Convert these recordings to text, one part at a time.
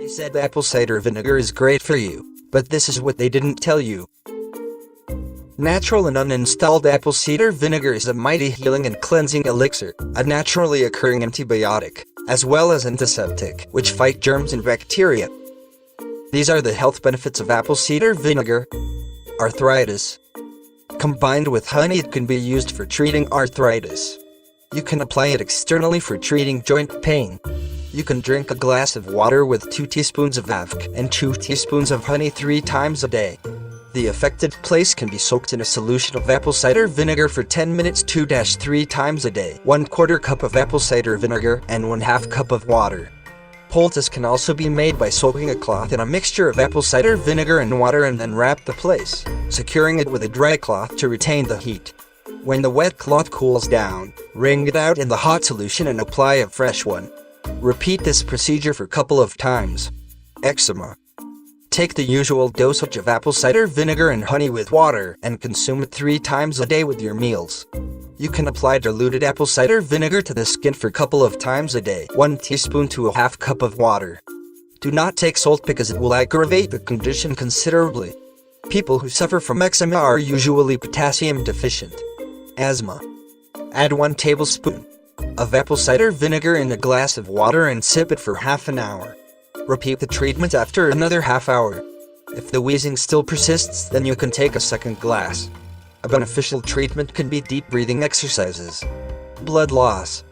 They said apple cider vinegar is great for you, but this is what they didn't tell you. Natural and uninstalled apple cider vinegar is a mighty healing and cleansing elixir, a naturally occurring antibiotic, as well as antiseptic, which fight germs and bacteria. These are the health benefits of apple cider vinegar. Arthritis. Combined with honey, it can be used for treating arthritis. You can apply it externally for treating joint pain. You can drink a glass of water with 2 teaspoons of avk and 2 teaspoons of honey 3 times a day. The affected place can be soaked in a solution of apple cider vinegar for 10 minutes 2-3 times a day. 1/4 cup of apple cider vinegar and 1/2 cup of water. Poultice can also be made by soaking a cloth in a mixture of apple cider vinegar and water and then wrap the place, securing it with a dry cloth to retain the heat. When the wet cloth cools down, wring it out in the hot solution and apply a fresh one. Repeat this procedure for a couple of times. Eczema. Take the usual dosage of apple cider vinegar and honey with water and consume it 3 times a day with your meals. You can apply diluted apple cider vinegar to the skin for a couple of times a day. 1 teaspoon to a 1/2 cup of water. Do not take salt because it will aggravate the condition considerably. People who suffer from eczema are usually potassium deficient. Asthma. Add 1 tablespoon of apple cider vinegar in a glass of water and sip it for half an hour. Repeat the treatment after another half hour. If the wheezing still persists, then you can take a second glass. A beneficial treatment can be deep breathing exercises. Blood loss.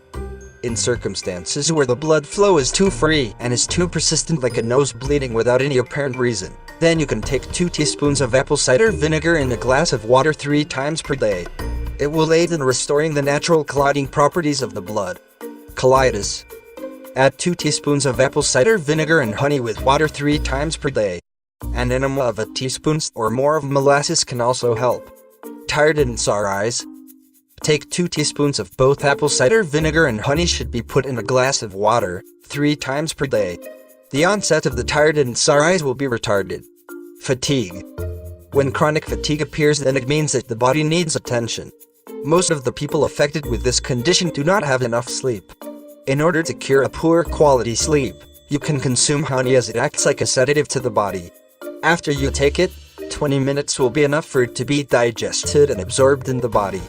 In circumstances where the blood flow is too free and is too persistent, like a nose bleeding without any apparent reason, then you can take 2 teaspoons of apple cider vinegar in a glass of water 3 times per day. It will aid in restoring the natural clotting properties of the blood. Colitis. Add 2 teaspoons of apple cider vinegar and honey with water 3 times per day. An enema of a teaspoon or more of molasses can also help. Tired and sore eyes. Take 2 teaspoons of both apple cider vinegar and honey should be put in a glass of water 3 times per day. The onset of the tired and sore eyes will be retarded. Fatigue. When chronic fatigue appears, then it means that the body needs attention. Most of the people affected with this condition do not have enough sleep. In order to cure a poor quality sleep, you can consume honey as it acts like a sedative to the body. After you take it, 20 minutes will be enough for it to be digested and absorbed in the body.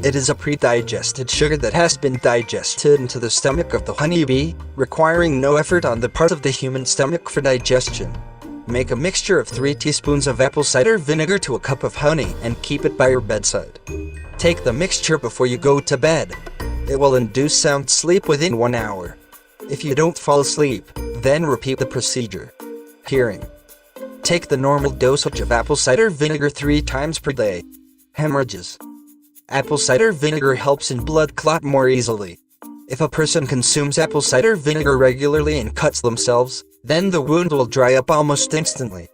It is a pre-digested sugar that has been digested into the stomach of the honeybee, requiring no effort on the part of the human stomach for digestion. Make a mixture of 3 teaspoons of apple cider vinegar to a cup of honey and keep it by your bedside. Take the mixture before you go to bed. It will induce sound sleep within 1 hour. If you don't fall asleep, then repeat the procedure. Hearing. Take the normal dosage of apple cider vinegar 3 times per day. Hemorrhages. Apple cider vinegar helps in blood clot more easily. If a person consumes apple cider vinegar regularly and cuts themselves, then the wound will dry up almost instantly.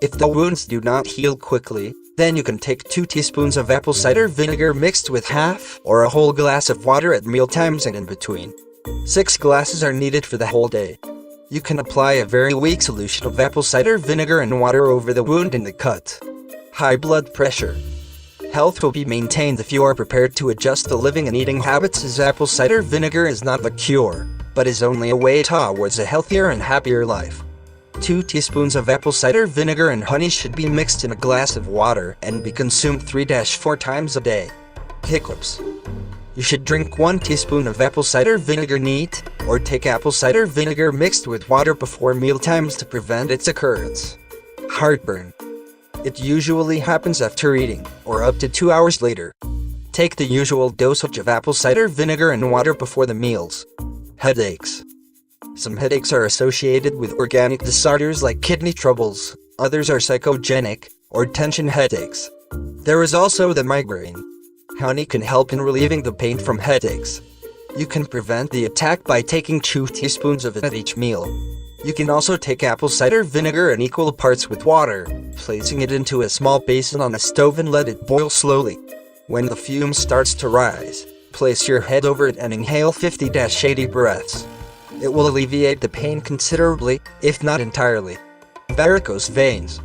If the wounds do not heal quickly, then you can take 2 teaspoons of apple cider vinegar mixed with half or a whole glass of water at meal times and in between. 6 glasses are needed for the whole day. You can apply a very weak solution of apple cider vinegar and water over the wound and the cut. High blood pressure. Health will be maintained if you are prepared to adjust the living and eating habits, as apple cider vinegar is not the cure, but is only a way towards a healthier and happier life. 2 teaspoons of apple cider vinegar and honey should be mixed in a glass of water and be consumed 3-4 times a day. Hiccups. You should drink 1 teaspoon of apple cider vinegar neat, or take apple cider vinegar mixed with water before mealtimes to prevent its occurrence. Heartburn. It usually happens after eating, or up to 2 hours later. Take the usual dosage of apple cider vinegar and water before the meals. Headaches. Some headaches are associated with organic disorders like kidney troubles, others are psychogenic, or tension headaches. There is also the migraine. Honey can help in relieving the pain from headaches. You can prevent the attack by taking 2 teaspoons of it at each meal. You can also take apple cider vinegar in equal parts with water, placing it into a small basin on the stove and let it boil slowly. When the fume starts to rise, place your head over it and inhale 50-80 breaths. It will alleviate the pain considerably, if not entirely. Varicose veins.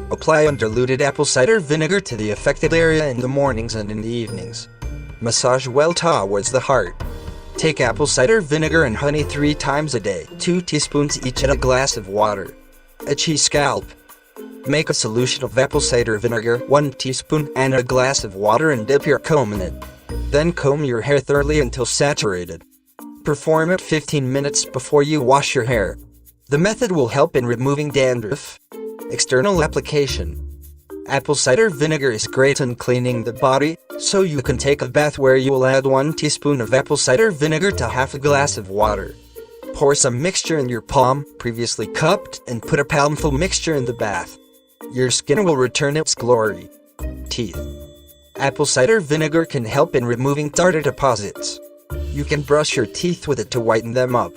Apply undiluted apple cider vinegar to the affected area in the mornings and in the evenings. Massage well towards the heart. Take apple cider vinegar and honey 3 times a day, 2 teaspoons each in a glass of water. Itchy scalp. Make a solution of apple cider vinegar, 1 teaspoon, and a glass of water and dip your comb in it. Then comb your hair thoroughly until saturated. Perform it 15 minutes before you wash your hair. The method will help in removing dandruff. External application. Apple cider vinegar is great in cleaning the body, so you can take a bath where you will add 1 teaspoon of apple cider vinegar to half a glass of water. Pour some mixture in your palm, previously cupped, and put a palmful mixture in the bath. Your skin will return its glory. Teeth. Apple cider vinegar can help in removing tartar deposits. You can brush your teeth with it to whiten them up.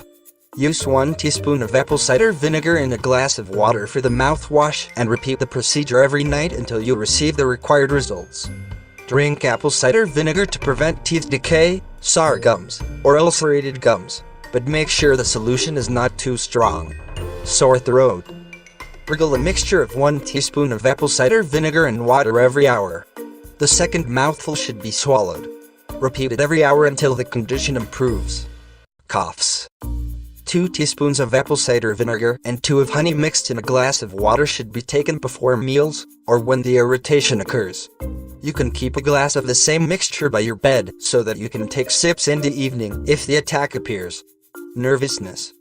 Use 1 teaspoon of apple cider vinegar in a glass of water for the mouthwash and repeat the procedure every night until you receive the required results. Drink apple cider vinegar to prevent teeth decay, sour gums, or ulcerated gums, but make sure the solution is not too strong. Sore throat. Gargle a mixture of 1 teaspoon of apple cider vinegar and water every hour. The second mouthful should be swallowed. Repeat it every hour until the condition improves. Coughs. 2 teaspoons of apple cider vinegar and 2 of honey mixed in a glass of water should be taken before meals, or when the irritation occurs. You can keep a glass of the same mixture by your bed so that you can take sips in the evening if the attack appears. Nervousness.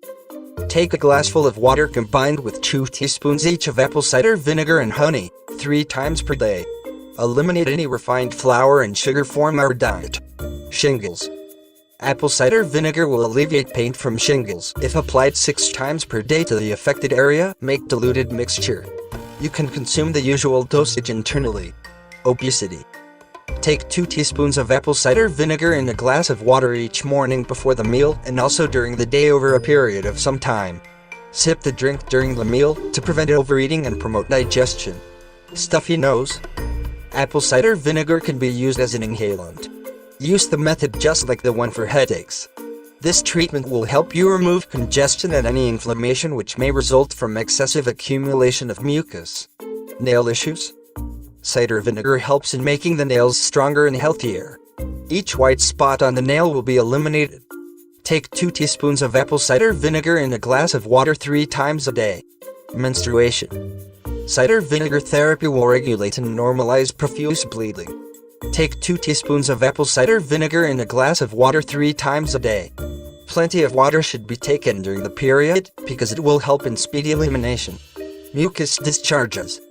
Take a glassful of water combined with 2 teaspoons each of apple cider vinegar and honey, 3 times per day. Eliminate any refined flour and sugar from our diet. Shingles. Apple cider vinegar will alleviate pain from shingles if applied 6 times per day to the affected area. Make diluted mixture. You can consume the usual dosage internally. Obesity. Take 2 teaspoons of apple cider vinegar in a glass of water each morning before the meal and also during the day over a period of some time. Sip the drink during the meal to prevent overeating and promote digestion. Stuffy nose. Apple cider vinegar can be used as an inhalant. Use the method just like the one for headaches. This treatment will help you remove congestion and any inflammation which may result from excessive accumulation of mucus. Nail issues. Cider vinegar helps in making the nails stronger and healthier. Each white spot on the nail will be eliminated. Take 2 teaspoons of apple cider vinegar in a glass of water 3 times a day. Menstruation. Cider vinegar therapy will regulate and normalize profuse bleeding. Take 2 teaspoons of apple cider vinegar in a glass of water 3 times a day. Plenty of water should be taken during the period because it will help in speedy elimination. Mucus discharges.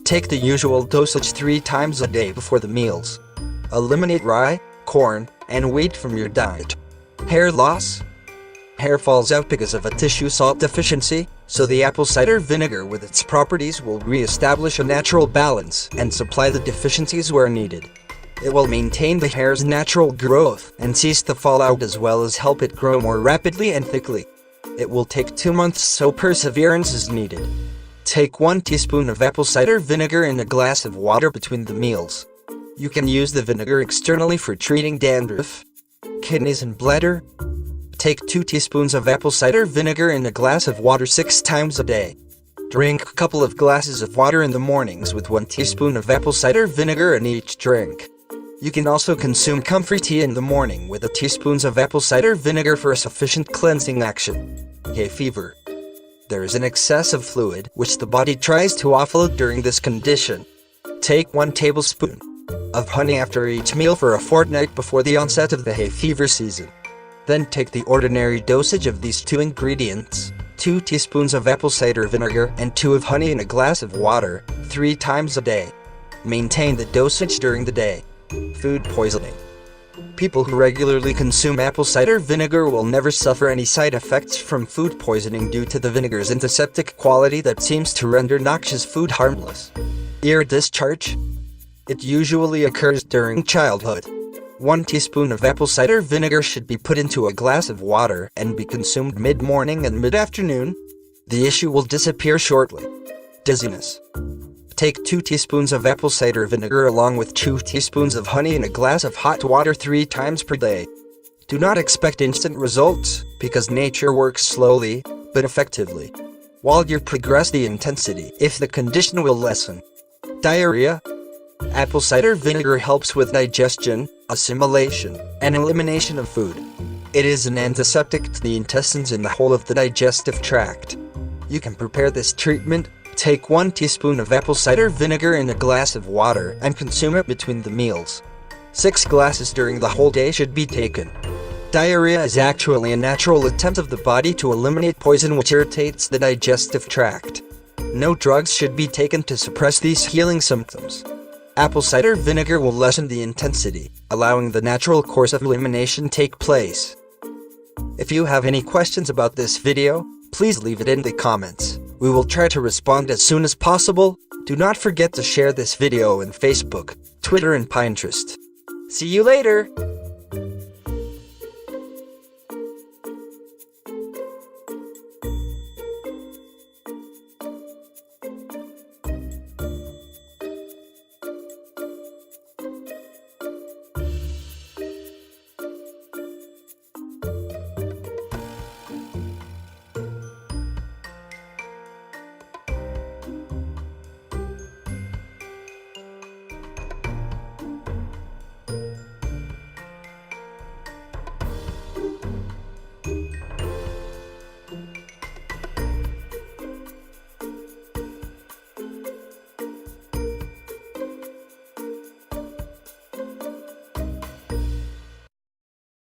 Take the usual dosage 3 times a day before the meals. Eliminate rye, corn, and wheat from your diet. Hair loss. Hair falls out because of a tissue salt deficiency, so the apple cider vinegar with its properties will re-establish a natural balance and supply the deficiencies where needed. It will maintain the hair's natural growth and cease the fallout as well as help it grow more rapidly and thickly. It will take 2 months, so perseverance is needed. Take 1 teaspoon of apple cider vinegar in a glass of water between the meals. You can use the vinegar externally for treating dandruff, kidneys and bladder. Take 2 teaspoons of apple cider vinegar in a glass of water 6 times a day. Drink a couple of glasses of water in the mornings with 1 teaspoon of apple cider vinegar in each drink. You can also consume comfrey tea in the morning with 1 teaspoon of apple cider vinegar for a sufficient cleansing action. Hay fever. There is an excess of fluid which the body tries to offload during this condition. Take 1 tablespoon of honey after each meal for a fortnight before the onset of the hay fever season. Then take the ordinary dosage of these 2 ingredients, 2 teaspoons of apple cider vinegar and 2 of honey in a glass of water, 3 times a day. Maintain the dosage during the day. Food poisoning. People who regularly consume apple cider vinegar will never suffer any side effects from food poisoning due to the vinegar's antiseptic quality that seems to render noxious food harmless. Ear discharge. It usually occurs during childhood. 1 teaspoon of apple cider vinegar should be put into a glass of water and be consumed mid-morning and mid-afternoon. The issue will disappear shortly. Dizziness. Take 2 teaspoons of apple cider vinegar along with 2 teaspoons of honey in a glass of hot water 3 times per day. Do not expect instant results, because nature works slowly, but effectively. While you progress the intensity, if the condition will lessen. Diarrhea. Apple cider vinegar helps with digestion, assimilation, and elimination of food. It is an antiseptic to the intestines and the whole of the digestive tract. You can prepare this treatment. Take 1 teaspoon of apple cider vinegar in a glass of water and consume it between the meals. 6 glasses during the whole day should be taken. Diarrhea is actually a natural attempt of the body to eliminate poison which irritates the digestive tract. No drugs should be taken to suppress these healing symptoms. Apple cider vinegar will lessen the intensity, allowing the natural course of elimination take place. If you have any questions about this video, please leave it in the comments. We will try to respond as soon as possible. Do not forget to share this video in Facebook, Twitter and Pinterest. See you later!